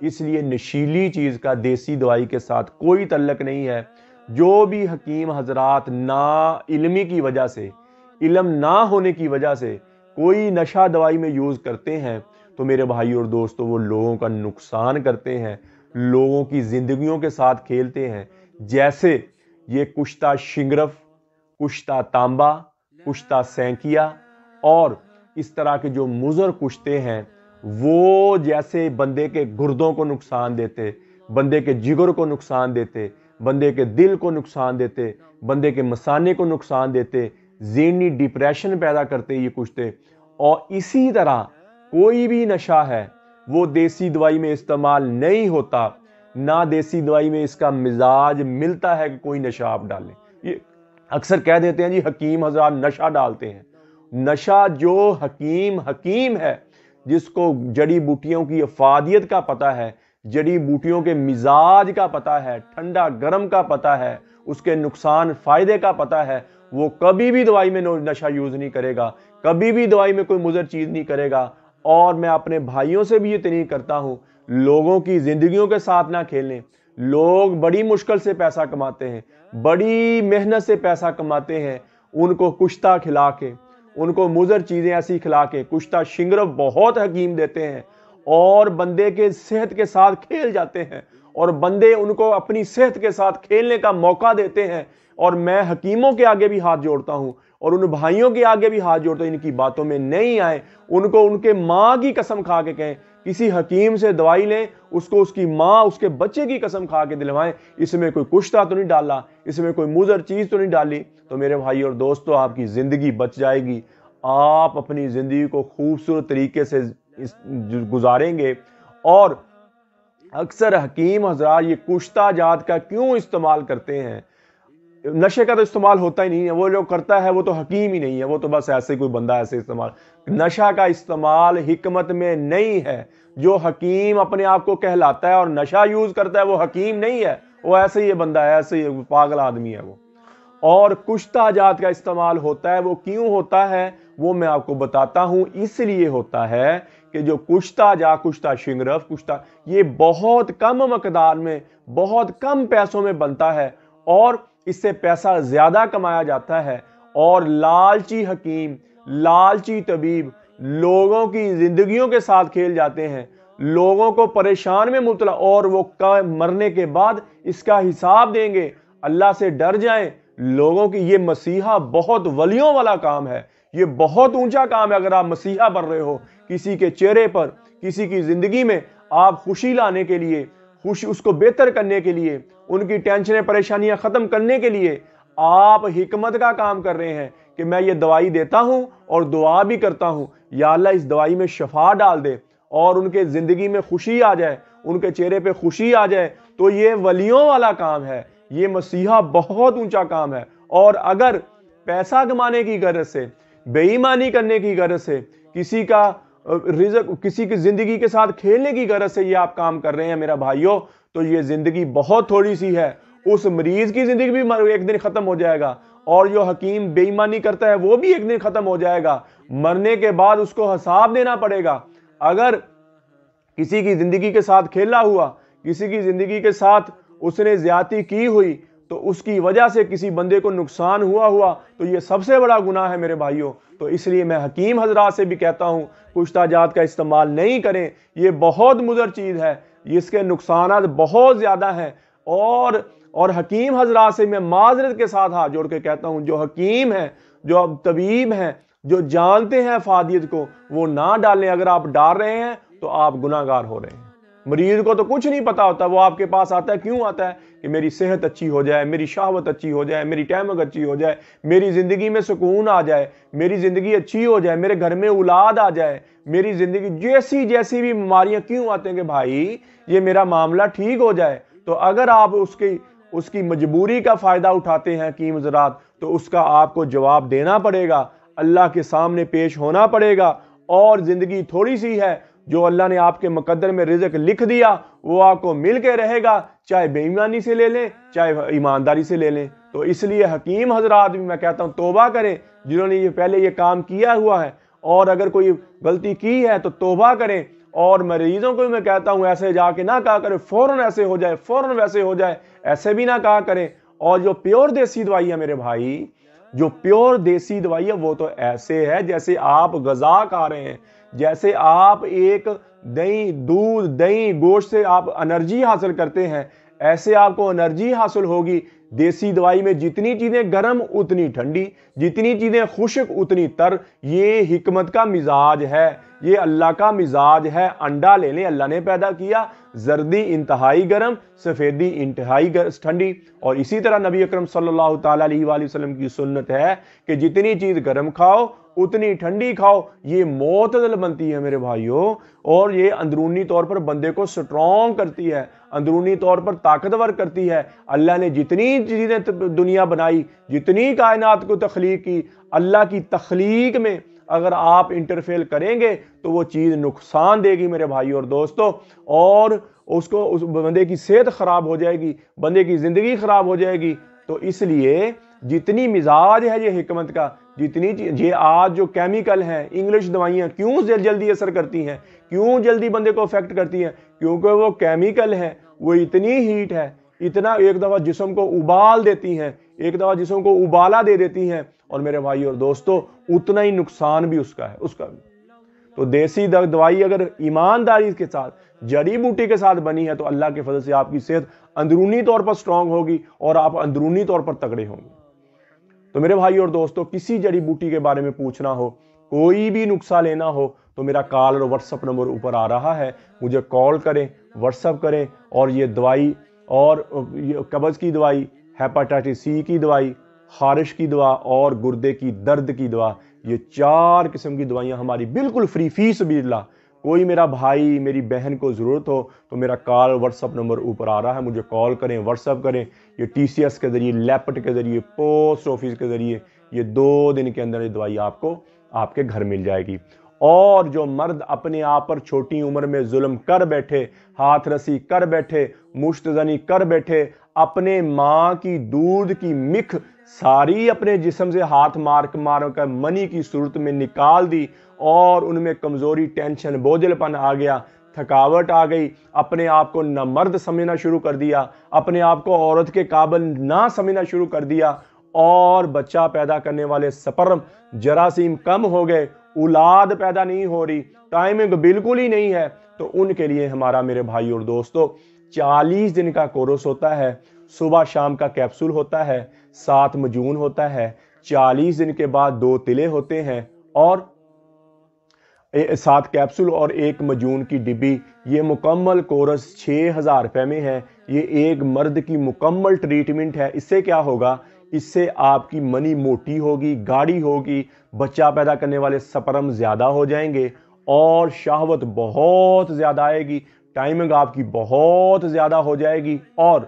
اس لیے نشیلی چیز کا دیسی دوائی کے ساتھ کوئی تعلق نہیں ہے۔ جو بھی حکیم حضرات نا علمی کی وجہ سے، علم نہ ہونے کی وجہ سے کوئی نشہ دوائی میں یوز کرتے ہیں تو میرے بھائی اور دوستو وہ لوگوں کا نقصان کرتے ہیں، لوگوں کی زندگیوں کے ساتھ کھیلتے ہیں۔ جیسے یہ کشتہ شنگرف، کشتہ تانبا، کشتہ سینکیا اور اس طرح کے جو مضر کشتے ہیں، وہ جیسے بندے کے گردوں کو نقصان دیتے، بندے کے جگر کو نقصان دیتے، بندے کے دل کو نقصان دیتے، بندے کے مثانے کو نقصان دیتے، ذہنی ڈپریشن پیدا کرتے یہ کشتے۔ اور اسی طرح کوئی بھی نشہ ہے وہ دیسی دوائی میں استعمال نہیں ہوتا، نہ دیسی دوائی میں اس کا مزاج ملتا ہے کہ کوئی نشہ آپ ڈالیں۔ یہ اکثر کہہ دیتے ہیں جی حکیم حضرات نشہ ڈالتے ہیں۔ نشہ جو حکیم ہے، جس کو جڑی بوٹیوں کی افادیت کا پتہ ہے، جڑی بوٹیوں کے مزاج کا پتہ ہے، ٹھنڈا گرم کا پتہ ہے، اس کے نقصان فائدے کا پتہ ہے، وہ کبھی بھی دوائی میں نشہ یوز نہیں کرے گا، کبھی بھی دوائی میں کوئی مضر چیز نہیں کرے گا۔ اور میں اپنے بھائیوں سے بھی یہ تنبیہ کرتا ہوں، لوگوں کی زندگیوں کے ساتھ نہ کھیلیں۔ لوگ بڑی مشکل سے پیسہ کماتے ہیں، بڑی محنت سے پیسہ کماتے ہیں، ان کو کشتہ کھلا کے، ان کو مضر چیزیں ایسی کھلا کے، کشتہ شنگرف بہت حکیم دیتے ہیں اور بندے کے صحت کے ساتھ کھیل جاتے ہیں، اور بندے ان کو اپنی صحت کے ساتھ کھیلنے کا موقع دیتے ہیں۔ اور میں حکیموں کے آگے بھی ہاتھ جوڑتا ہوں اور ان بھائیوں کے آگے بھی ہاتھ جوڑتا ہوں، ان کی باتوں میں نہیں آئیں، ان کو ان کے ماں کی قسم کھا کے کہیں کسی حکیم سے دوائی لیں، اس کو اس کی ماں اس کے بچے کی قسم کھا کے دلوائیں، اس میں کوئی کشتہ تو نہیں ڈالا، اس میں کوئی مضر چیز تو نہیں ڈالی، تو میرے بھائی اور دوستو آپ کی زندگی بچ جائے گی، آپ اپنی زندگی کو خوبصورت طریقے سے گزاریں گے۔ اور اکثر حکیم حضرات یہ کشتہ جات کا کیوں استعمال کرتے ہیں؟ نشے کا تو استعمال ہوتا ہی نہیں ہے، وہ جو کرتا ہے وہ تو حکیم ہی نہیں ہے، وہ تو بس ایسے کوئی بندہ ایسے استعمال۔ نشہ کا استعمال حکمت میں نہیں ہے۔ جو حکیم اپنے آپ کو کہلاتا ہے اور نشہ یوز کرتا ہے وہ حکیم نہیں ہے، وہ ایسے ہی بندہ ہے، ایسے ہی پاگل آدمی ہے وہ۔ اور کشتہ جات کا استعمال ہوتا ہے، وہ کیوں ہوتا ہے وہ میں آپ کو بتاتا ہوں۔ اس لیے ہوتا ہے کہ جو کشتہ شنگرف، یہ بہت کم مقدار میں، بہت کم پیسوں میں بنتا ہے اور اس سے پیسہ زیادہ کمایا جاتا ہے، اور لالچی حکیم، لالچی طبیب لوگوں کی زندگیوں کے ساتھ کھیل جاتے ہیں، لوگوں کو پریشان میں مبتلا، اور وہ مرنے کے بعد اس کا حساب دیں گے۔ اللہ سے ڈر جائیں لوگوں کی۔ یہ مسیحا بہت ولیوں والا کام ہے، یہ بہت اونچا کام ہے۔ اگر آپ مسیحا بن رہے ہو، کسی کے چہرے پر، کسی کی زندگی میں آپ خوشی لانے کے لیے، اس کو بہتر کرنے کے لیے، ان کی ٹینشنیں پریشانیاں ختم کرنے کے لیے آپ حکمت کا کام کر رہے ہیں کہ میں یہ دوائی دیتا ہوں اور دعا بھی کرتا ہوں یا اللہ اس دوائی میں شفا ڈال دے اور ان کے زندگی میں خوشی آ جائے، ان کے چہرے پہ خوشی آ جائے، تو یہ ولیوں والا کام ہے، یہ مسیحا بہت اونچا کام ہے۔ اور اگر پیسہ کمانے کی غرض سے، بے ایمانی کرنے کی غرض سے، کسی کا رزق، کسی کی زندگی کے ساتھ کھیلنے کی غرض سے یہ آپ کام کر رہے ہیں میرا بھائیوں، تو یہ زندگی بہت تھوڑی سی ہے۔ اس مریض کی زندگی بھی ایک دن ختم ہو جائے گا، اور جو حکیم بے ایمانی کرتا ہے وہ بھی ایک دن ختم ہو جائے گا۔ مرنے کے بعد اس کو حساب دینا پڑے گا۔ اگر کسی کی زندگی کے ساتھ کھیلا ہوا، کسی کی زندگی کے ساتھ اس نے زیادتی کی ہوئی، تو اس کی وجہ سے کسی بندے کو نقصان ہوا تو یہ سب سے بڑا گناہ ہے میرے بھائیوں۔ تو اس لیے میں حکیم حضرات سے بھی کہتا ہوں کشتہ جات کا استعمال نہیں کریں، یہ بہت مضر چیز ہے، اس کے نقصانات بہت زیادہ ہیں۔ اور حکیم حضرات سے میں معذرت کے ساتھ ہاتھ جوڑ کے کہتا ہوں، جو حکیم ہیں، جو طبیب ہیں، جو جانتے ہیں افادیت کو، وہ نہ ڈالیں۔ اگر آپ ڈال رہے ہیں تو آپ گناہ گار ہو رہے ہیں۔ مریض کو تو کچھ نہیں پتا ہوتا، وہ آپ کے پاس آتا ہے، کیوں آتا ہے؟ کہ میری صحت اچھی ہو جائے، میری شہوت اچھی ہو جائے، میری ٹائمنگ اچھی ہو جائے، میری زندگی میں سکون آ جائے، میری زندگی اچھی ہو جائے، میرے گھر میں اولاد آ جائے، میری زندگی جیسی بھی بیماریاں کیوں آتے ہیں کہ بھائی یہ میرا معاملہ ٹھیک ہو جائے۔ تو اگر آپ اس کی مجبوری کا فائدہ اٹھاتے ہیں حکیم حضرات، تو اس کا آپ کو جواب دینا پڑے گا، اللہ کے سامنے پیش ہونا پڑے گا۔ اور زندگی تھوڑی سی ہے، جو اللہ نے آپ کے مقدر میں رزق لکھ دیا وہ آپ کو مل کے رہے گا، چاہے بے ایمانی سے لے لیں چاہے ایمانداری سے لے لیں۔ تو اس لیے حکیم حضرات بھی میں کہتا ہوں توبہ کریں، جنہوں نے پہلے یہ کام کیا ہوا ہے، اور اگر کوئی غلطی کی ہے تو توبہ کریں اور مریضوں کو بھی میں کہتا ہوں ایسے جا کے نہ کہا کرے فوراً ایسے ہو جائے، فوراً ویسے ہو جائے، ایسے بھی نہ کہا کریں۔ اور جو پیور دیسی دوائی ہے میرے بھائی، جو پیور دیسی دوائی ہے وہ تو ایسے ہے جیسے آپ غذا کھا رہے ہیں، جیسے آپ ایک دودھ دہی گوشت سے آپ انرجی حاصل کرتے ہیں، ایسے آپ کو انرجی حاصل ہوگی۔ دیسی دوائی میں جتنی چیزیں گرم اتنی ٹھنڈی، جتنی چیزیں خشک اتنی تر۔ یہ حکمت کا مزاج ہے، یہ اللہ کا مزاج ہے۔ انڈا لے لیں، اللہ نے پیدا کیا، زردی انتہائی گرم، سفیدی انتہائی ٹھنڈی۔ اور اسی طرح نبی اکرم صلی اللہ تعالیٰ علیہ وآلہ وسلم کی سنت ہے کہ جتنی چیز گرم کھاؤ اتنی ٹھنڈی کھاؤ۔ یہ معتدل بنتی ہے میرے بھائیوں، اور یہ اندرونی طور پر بندے کو سٹرونگ کرتی ہے، اندرونی طور پر طاقتور کرتی ہے۔ اللہ نے جتنی چیزیں دنیا بنائی، جتنی کائنات کو تخلیق کی، اللہ کی تخلیق میں اگر آپ انٹرفیل کریں گے تو وہ چیز نقصان دے گی میرے بھائی اور دوستو، اور اس بندے کی صحت خراب ہو جائے گی، بندے کی زندگی خراب ہو جائے گی۔ تو اس لیے جتنی مزاج ہے یہ حکمت کا، جتنی یہ آج جو کیمیکل ہیں، انگلش دوائیاں کیوں جلدی اثر کرتی ہیں، کیوں جلدی بندے کو افیکٹ کرتی ہیں؟ کیونکہ وہ کیمیکل ہیں، وہ اتنی ہیٹ ہے، اتنا ایک دفعہ جسم کو ابال دیتی ہیں، ایک دفعہ جسم کو ابالا دے دیتی ہیں، اور میرے بھائی اور دوستو اتنا ہی نقصان بھی اس کا بھی۔ تو دیسی دوائی اگر ایمانداری کے ساتھ، جڑی بوٹی کے ساتھ بنی ہے تو اللہ کے فضل سے آپ کی صحت اندرونی طور پر سٹرونگ ہوگی اور آپ اندرونی طور پر تگڑے ہوں گے۔ تو میرے بھائی اور دوستو کسی جڑی بوٹی کے بارے میں پوچھنا ہو، کوئی بھی نسخہ لینا ہو تو میرا کال اور واٹس ایپ نمبر اوپر آ رہا ہے، مجھے کال کریں، واٹس ایپ کریں، اور یہ دوائی اور قبض کی دوائی، ہیپاٹائٹس سی کی دوائی، خارش کی دوا اور گردے کی درد کی دوا، یہ 4 قسم کی دوائیاں ہماری بالکل فری فی سبیل اللہ۔ کوئی میرا بھائی میری بہن کو ضرورت ہو تو میرا کال واٹس ایپ نمبر اوپر آ رہا ہے، مجھے کال کریں، واٹس ایپ کریں۔ یہ ٹی سی ایس کے ذریعے، لیپٹ کے ذریعے، پوسٹ آفس کے ذریعے یہ 2 دن کے اندر یہ دوائی آپ کو آپ کے گھر مل جائے گی۔ اور جو مرد اپنے آپ پر چھوٹی عمر میں ظلم کر بیٹھے، ہاتھ رسی کر بیٹھے، مشت زنی کر بیٹھے، اپنے ماں کی دودھ کی مکھ ساری اپنے جسم سے ہاتھ مار کر منی کی صورت میں نکال دی، اور ان میں کمزوری، ٹینشن، بوجھل پن آ گیا، تھکاوٹ آ گئی، اپنے آپ کو نہ مرد سمجھنا شروع کر دیا، اپنے آپ کو عورت کے قابل نہ سمجھنا شروع کر دیا، اور بچہ پیدا کرنے والے سپرم جراثیم کم ہو گئے، اولاد پیدا نہیں ہو رہی، ٹائمنگ بالکل ہی نہیں ہے، تو ان کے لیے ہمارا میرے بھائی اور دوستو 40 دن کا کورس ہوتا ہے۔ صبح شام کا کیپسول ہوتا ہے، 7 مجون ہوتا ہے، 40 دن کے بعد 2 تلے ہوتے ہیں، اور 7 کیپسول اور 1 مجون کی ڈبی۔ یہ مکمل کورس 6000 روپے میں ہے۔ یہ ایک مرد کی مکمل ٹریٹمنٹ ہے۔ اس سے کیا ہوگا؟ اس سے آپ کی منی موٹی ہوگی، گاڑی ہوگی، بچہ پیدا کرنے والے سپرم زیادہ ہو جائیں گے، اور شہوت بہت زیادہ آئے گی، ٹائمنگ آپ کی بہت زیادہ ہو جائے گی، اور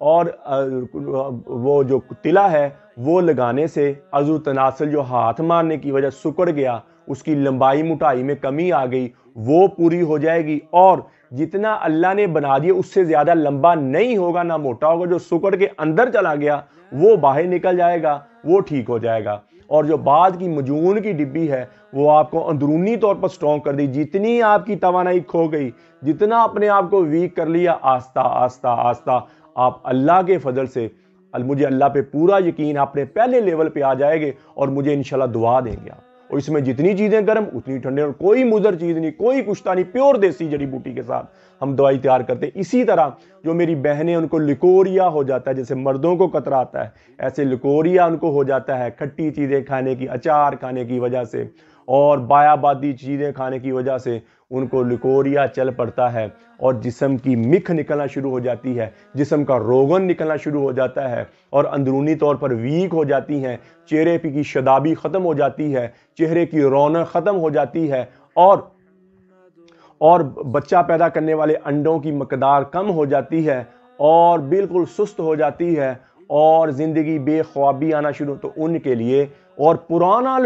وہ جو تلا ہے وہ لگانے سے عضو تناسل جو ہاتھ مارنے کی وجہ سکڑ گیا، اس کی لمبائی موٹائی میں کمی آ گئی، وہ پوری ہو جائے گی، اور جتنا اللہ نے بنا دیا اس سے زیادہ لمبا نہیں ہوگا، نہ موٹا ہوگا۔ جو سکڑ کے اندر چلا گیا وہ باہر نکل جائے گا، وہ ٹھیک ہو جائے گا۔ اور جو بعد کی مجون کی ڈبی ہے وہ آپ کو اندرونی طور پر سٹرونگ کر دی۔ جتنی آپ کی توانائی کھو گئی، جتنا اپنے آپ کو ویک کر لیا، آہستہ آہستہ آہستہ آپ اللہ کے فضل سے، مجھے اللہ پہ پورا یقین، اپنے پہلے لیول پہ آ جائے گے، اور مجھے انشاءاللہ دعا دیں گے آپ۔ اور اس میں جتنی چیزیں گرم اتنی ٹھنڈے، اور کوئی مضر چیز نہیں، کوئی کچھ نہیں، پیور دیسی جڑی بوٹی کے ساتھ ہم دوائی تیار کرتے ہیں۔ اسی طرح جو میری بہنیں، ان کو لکوریا ہو جاتا ہے، جیسے مردوں کو قطرہ آتا ہے، ایسے لکوریا ان کو ہو جاتا ہے کھٹی چیزیں کھانے کی، اچار کھانے کی وجہ سے، اور بایا بادی چیزیں کھانے کی وجہ سے ان کو لکوریا چل پڑتا ہے، اور جسم کی مکھ نکلنا شروع ہو جاتی ہے، جسم کا روغن نکلنا شروع ہو جاتا ہے، اور اندرونی طور پر ویک ہو جاتی ہیں، چہرے پہ کی شدابی ختم ہو جاتی ہے، چہرے کی رونق ختم ہو جاتی ہے، اور بچہ پیدا کرنے والے انڈوں کی مقدار کم ہو جاتی ہے، اور بالکل سست ہو جاتی ہے، اور زندگی بے خوابی آنا شروع۔ تو ان کے لیے، اور پرانا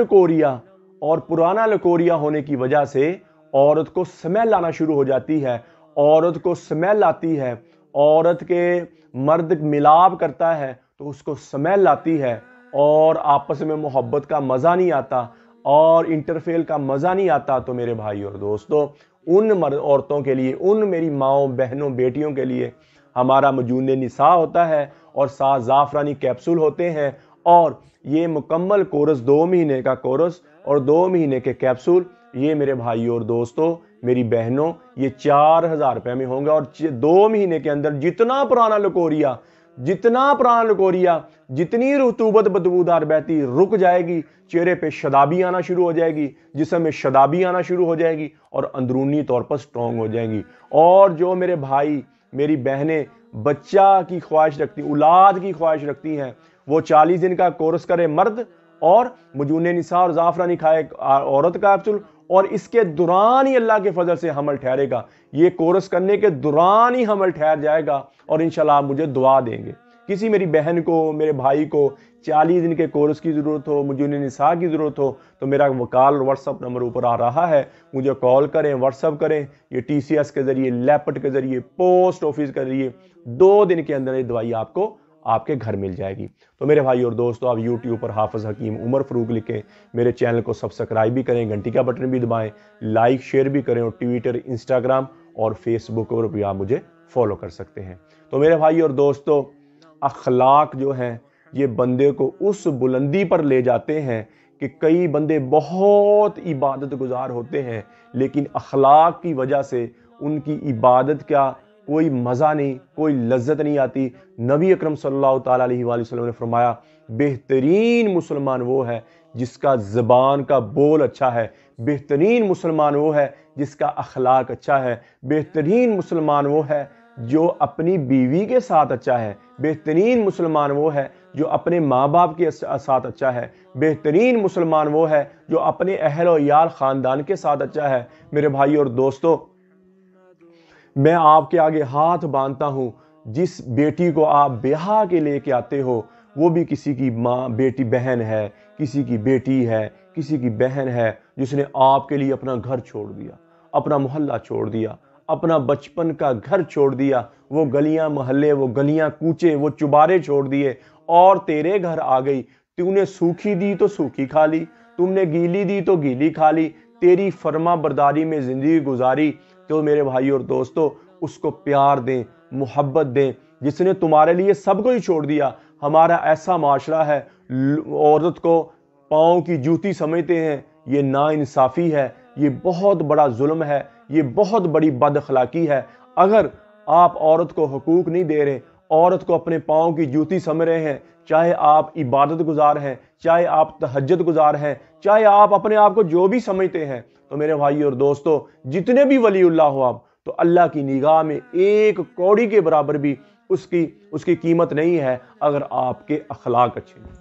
لکوریا ہونے کی وجہ سے عورت کو سمیل آنا شروع ہو جاتی ہے، عورت کو سمیل آتی ہے، عورت کے مرد ملاپ کرتا ہے تو اس کو سمیل آتی ہے، اور آپس میں محبت کا مزہ نہیں آتا، اور انٹرفیل کا مزہ نہیں آتا۔ تو میرے بھائی اور دوستو ان عورتوں کے لیے، ان میری ماؤں بہنوں بیٹیوں کے لیے ہمارا مجون نساء ہوتا ہے اور 7 زعفرانی کیپسول ہوتے ہیں، اور یہ مکمل کورس 2 مہینے کا کورس اور 2 مہینے کے کیپسول، یہ میرے بھائیوں اور دوستوں میری بہنوں یہ 4000 روپے میں ہوں گے، اور 2 مہینے کے اندر جتنا پرانا لکوریا جتنی رطوبت بدبودار بہتی رک جائے گی، چہرے پہ شدابی آنا شروع ہو جائے گی، جسم میں شدابی آنا شروع ہو جائے گی، اور اندرونی طور پر سٹرونگ ہو جائیں گی۔ اور جو میرے بھائی میری بہنیں بچہ کی خواہش رکھتی، اولاد کی خواہش رکھتی ہیں، وہ 40 دن کا کورس کرے مرد، اور مجون نساء اور زعفرانی کھائے عورت کا کیپسول، اور اس کے دوران ہی اللہ کے فضل سے حمل ٹھہرے گا، یہ کورس کرنے کے دوران ہی حمل ٹھہر جائے گا، اور انشاءاللہ آپ مجھے دعا دیں گے۔ کسی میری بہن کو، میرے بھائی کو 40 دن کے کورس کی ضرورت ہو، مجون نساء کی ضرورت ہو، تو میرا وکال اور واٹس ایپ نمبر اوپر آ رہا ہے، مجھے کال کریں، واٹس ایپ کریں، یہ TCS کے ذریعے، لیپٹ کے ذریعے، پوسٹ آفس کے ذریعے 2 دن کے اندر یہ دوائی آپ کو آپ کے گھر مل جائے گی۔ تو میرے بھائی اور دوستو، آپ YouTube پر حافظ حکیم عمر فاروق لکھیں، میرے چینل کو سبسکرائب بھی کریں، گھنٹی کا بٹن بھی دبائیں، لائک شیئر بھی کریں، اور ٹویٹر، انسٹاگرام اور فیس بک پر بھی آپ مجھے فالو کر سکتے ہیں۔ تو میرے بھائی اور دوستو، اخلاق جو ہیں یہ بندے کو اس بلندی پر لے جاتے ہیں کہ کئی بندے بہت عبادت گزار ہوتے ہیں، لیکن اخلاق کی وجہ سے ان کی عبادت کا کوئی مزہ نہیں، کوئی لذت نہیں آتی۔ نبی اکرم صلی اللہ تعالیٰ علیہ وآلہ وسلم نے فرمایا، بہترین مسلمان وہ ہے جس کا زبان کا بول اچھا ہے، بہترین مسلمان وہ ہے جس کا اخلاق اچھا ہے، بہترین مسلمان وہ ہے جو اپنی بیوی کے ساتھ اچھا ہے، بہترین مسلمان وہ ہے جو اپنے ماں باپ کے ساتھ اچھا ہے، بہترین مسلمان وہ ہے جو اپنے اہل و عیال خاندان کے ساتھ اچھا ہے۔ میرے بھائی اور دوستو، میں آپ کے آگے ہاتھ باندھتا ہوں، جس بیٹی کو آپ بیاہ کے لے کے آتے ہو، وہ بھی کسی کی ماں بیٹی بہن ہے، کسی کی بیٹی ہے، کسی کی بہن ہے، جس نے آپ کے لیے اپنا گھر چھوڑ دیا، اپنا محلہ چھوڑ دیا، اپنا بچپن کا گھر چھوڑ دیا، وہ گلیاں محلے، وہ گلیاں کوچے، وہ چبارے چھوڑ دیے، اور تیرے گھر آ گئی۔ تم نے سوکھی دی تو سوکھی کھا لی، تم نے گیلی دی تو گیلی کھا لی، تیری فرما برداری میں زندگی گزاری۔ تو میرے بھائی اور دوستو، اس کو پیار دیں، محبت دیں، جس نے تمہارے لیے سب کو ہی چھوڑ دیا۔ ہمارا ایسا معاشرہ ہے، عورت کو پاؤں کی جوتی سمجھتے ہیں، یہ ناانصافی ہے، یہ بہت بڑا ظلم ہے، یہ بہت بڑی بد اخلاقی ہے۔ اگر آپ عورت کو حقوق نہیں دے رہے، عورت کو اپنے پاؤں کی جوتی سمجھ رہے ہیں، چاہے آپ عبادت گزار ہیں، چاہے آپ تہجد گزار ہیں، چاہے آپ اپنے آپ کو جو بھی سمجھتے ہیں، تو میرے بھائی اور دوستو، جتنے بھی ولی اللہ ہو آپ، تو اللہ کی نگاہ میں 1 کوڑی کے برابر بھی اس کی قیمت نہیں ہے اگر آپ کے اخلاق اچھے ہیں۔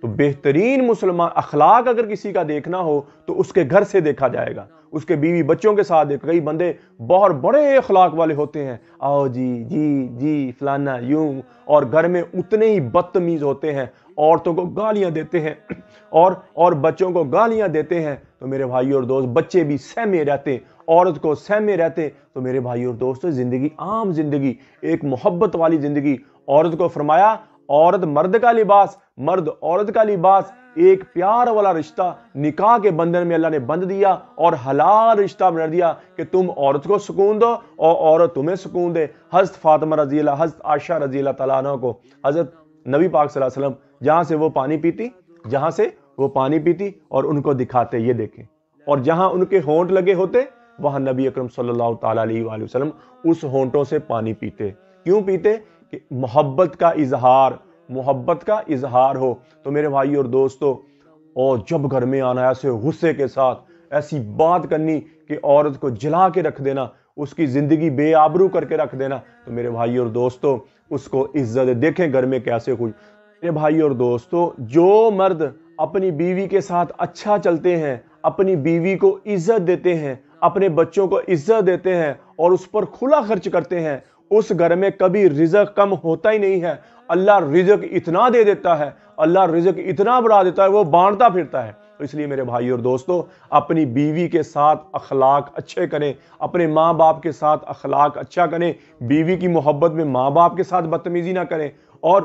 تو بہترین مسلمان اخلاق اگر کسی کا دیکھنا ہو تو اس کے گھر سے دیکھا جائے گا، اس کے بیوی بچوں کے ساتھ دیکھا۔ کئی بندے بہت بڑے اخلاق والے ہوتے ہیں، آؤ جی جی جی فلانا یوں، اور گھر میں اتنے ہی بدتمیز ہوتے ہیں، عورتوں کو گالیاں دیتے ہیں اور بچوں کو گالیاں دیتے ہیں۔ تو میرے بھائی اور دوست، بچے بھی سہمے رہتے، عورت کو سہمے رہتے۔ تو میرے بھائی اور دوست، زندگی عام زندگی، ایک محبت والی زندگی۔ عورت کو فرمایا، عورت مرد کا لباس، مرد عورت کا لباس، ایک پیار والا رشتہ نکاح کے بندھن میں اللہ نے بندھ دیا، اور حلال رشتہ بنا دیا کہ تم عورت کو سکون دو اور عورت تمہیں سکون دے۔ حضرت فاطمہ رضی اللہ، حضرت عائشہ رضی اللہ تعالیٰ عنہ کو حضرت نبی پاک صلی اللہ علیہ وسلم جہاں سے وہ پانی پیتی اور ان کو دکھاتے، یہ دیکھیں، اور جہاں ان کے ہونٹ لگے ہوتے وہاں نبی اکرم صلی اللہ تعالیٰ علیہ وآلہ وسلم اس ہونٹوں سے پانی پیتے۔ کیوں پیتے؟ کہ محبت کا اظہار ہو۔ تو میرے بھائی اور دوستو، اور جب گھر میں آنا ایسے غصے کے ساتھ ایسی بات کرنی کہ عورت کو جلا کے رکھ دینا، اس کی زندگی بے آبرو کر کے رکھ دینا، تو میرے بھائی اور دوستو، اس کو عزت دیکھیں گھر میں کیسے خوش۔ میرے بھائی اور دوستو، جو مرد اپنی بیوی کے ساتھ اچھا چلتے ہیں، اپنی بیوی کو عزت دیتے ہیں، اپنے بچوں کو عزت دیتے ہیں اور اس پر کھلا خرچ کرتے ہیں، اس گھر میں کبھی رزق کم ہوتا ہی نہیں ہے۔ اللہ رزق اتنا دے دیتا ہے، اللہ رزق اتنا بڑھا دیتا ہے، وہ بانٹتا پھرتا ہے۔ تو اس لیے میرے بھائی اور دوستو، اپنی بیوی کے ساتھ اخلاق اچھے کریں، اپنے ماں باپ کے ساتھ اخلاق اچھا کریں، بیوی کی محبت میں ماں باپ کے ساتھ بدتمیزی نہ کریں، اور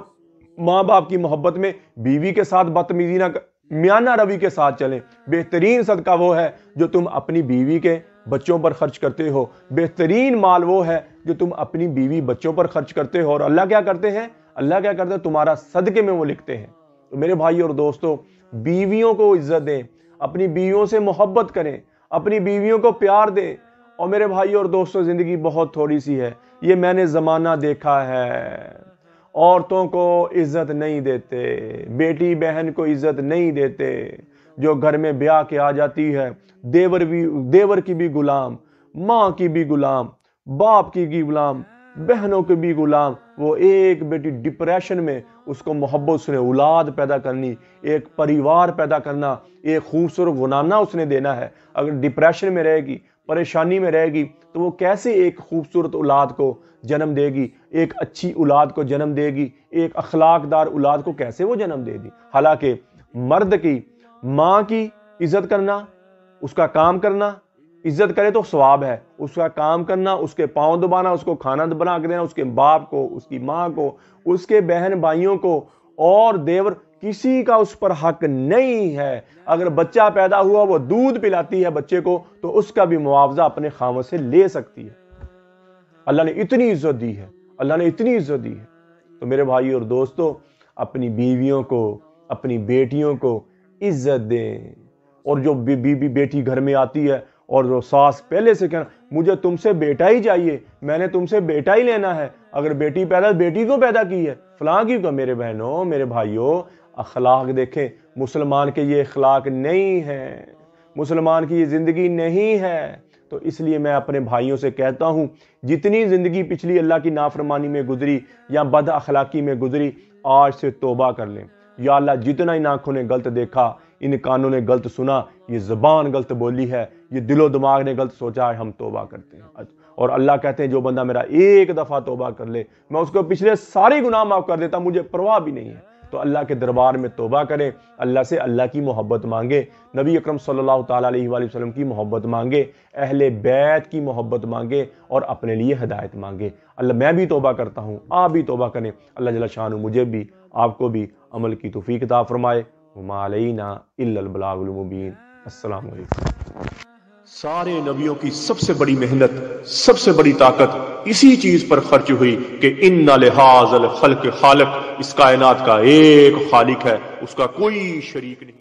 ماں باپ کی محبت میں بیوی کے ساتھ بدتمیزی نہ کریں، میانہ روی کے ساتھ چلیں۔ بہترین صدقہ وہ ہے جو تم اپنی بیوی کے بچوں پر خرچ کرتے ہو، بہترین مال وہ ہے جو تم اپنی بیوی بچوں پر خرچ کرتے ہو۔ اور اللہ کیا کرتے ہیں؟ اللہ کیا کرتے ہیں؟ تمہارا صدقے میں وہ لکھتے ہیں۔ تو میرے بھائی اور دوستو، بیویوں کو عزت دیں، اپنی بیویوں سے محبت کریں، اپنی بیویوں کو پیار دیں۔ اور میرے بھائی اور دوستو، زندگی بہت تھوڑی سی ہے، یہ میں نے زمانہ دیکھا ہے، عورتوں کو عزت نہیں دیتے، بیٹی بہن کو عزت نہیں دیتے، جو گھر میں بیاہ کے آ جاتی ہے، دیور کی بھی غلام، ماں کی بھی غلام، باپ کی بھی غلام، بہنوں کے بھی غلام۔ وہ ایک بیٹی ڈپریشن میں، اس کو محبت، اس نے اولاد پیدا کرنی، ایک پریوار پیدا کرنا، ایک خوبصورت غنانہ اس نے دینا ہے۔ اگر ڈپریشن میں رہے گی، پریشانی میں رہے گی، تو وہ کیسے ایک خوبصورت اولاد کو جنم دے گی، ایک اچھی اولاد کو جنم دے گی، ایک اخلاق دار اولاد کو کیسے وہ جنم دے گی؟ حالانکہ مرد کی ماں کی عزت کرنا، اس کا کام کرنا، عزت کرے تو ثواب ہے، اس کا کام کرنا، اس کے پاؤں دبانا، اس کو کھانا بنا کے دینا، اس کے باپ کو، اس کی ماں کو، اس کے بہن بھائیوں کو اور دیور، کسی کا اس پر حق نہیں ہے۔ اگر بچہ پیدا ہوا، وہ دودھ پلاتی ہے بچے کو، تو اس کا بھی معاوضہ اپنے خاوند سے لے سکتی ہے۔ اللہ نے اتنی عزت دی ہے، اللہ نے اتنی عزت دی ہے۔ تو میرے بھائی اور دوستو، اپنی بیویوں کو، اپنی بیٹیوں کو عزت دیں۔ اور جو بیٹی گھر میں آتی ہے اور جو ساس پہلے سے کہنا مجھے تم سے بیٹا ہی چاہیے، میں نے تم سے بیٹا ہی لینا ہے، اگر بیٹی پیدا بیٹی کو پیدا کی ہے فلاں کی کو۔ میرے بہنوں، میرے بھائیوں، اخلاق دیکھیں، مسلمان کے یہ اخلاق نہیں ہے، مسلمان کی یہ زندگی نہیں ہے۔ تو اس لیے میں اپنے بھائیوں سے کہتا ہوں، جتنی زندگی پچھلی اللہ کی نافرمانی میں گزری یا بد اخلاقی میں گزری، آج سے توبہ کر لیں۔ یا اللہ، جتنا ان آنکھوں نے غلط دیکھا، ان کانوں نے غلط سنا، یہ زبان غلط بولی ہے، یہ دل و دماغ نے غلط سوچا ہے، ہم توبہ کرتے ہیں۔ اور اللہ کہتے ہیں جو بندہ میرا ایک دفعہ توبہ کر لے، میں اس کو پچھلے سارے گناہ معاف کر دیتا، مجھے پرواہ بھی نہیں ہے۔ تو اللہ کے دربار میں توبہ کریں، اللہ سے اللہ کی محبت مانگے، نبی اکرم صلی اللہ تعالیٰ علیہ وآلہ وسلم کی محبت مانگے، اہل بیت کی محبت مانگے، اور اپنے لیے ہدایت مانگے۔ اللہ، میں بھی توبہ کرتا ہوں، آپ بھی توبہ کریں۔ اللہ جل شانہ مجھے بھی، آپ کو بھی عمل کی توفیق عطا فرمائے۔ وما علینا الا البلاغ المبین۔ السلام علیکم۔ سارے نبیوں کی سب سے بڑی محنت، سب سے بڑی طاقت اسی چیز پر خرچ ہوئی کہ ان لحاظ الخلق خالق، اس کائنات کا ایک خالق ہے، اس کا کوئی شریک نہیں۔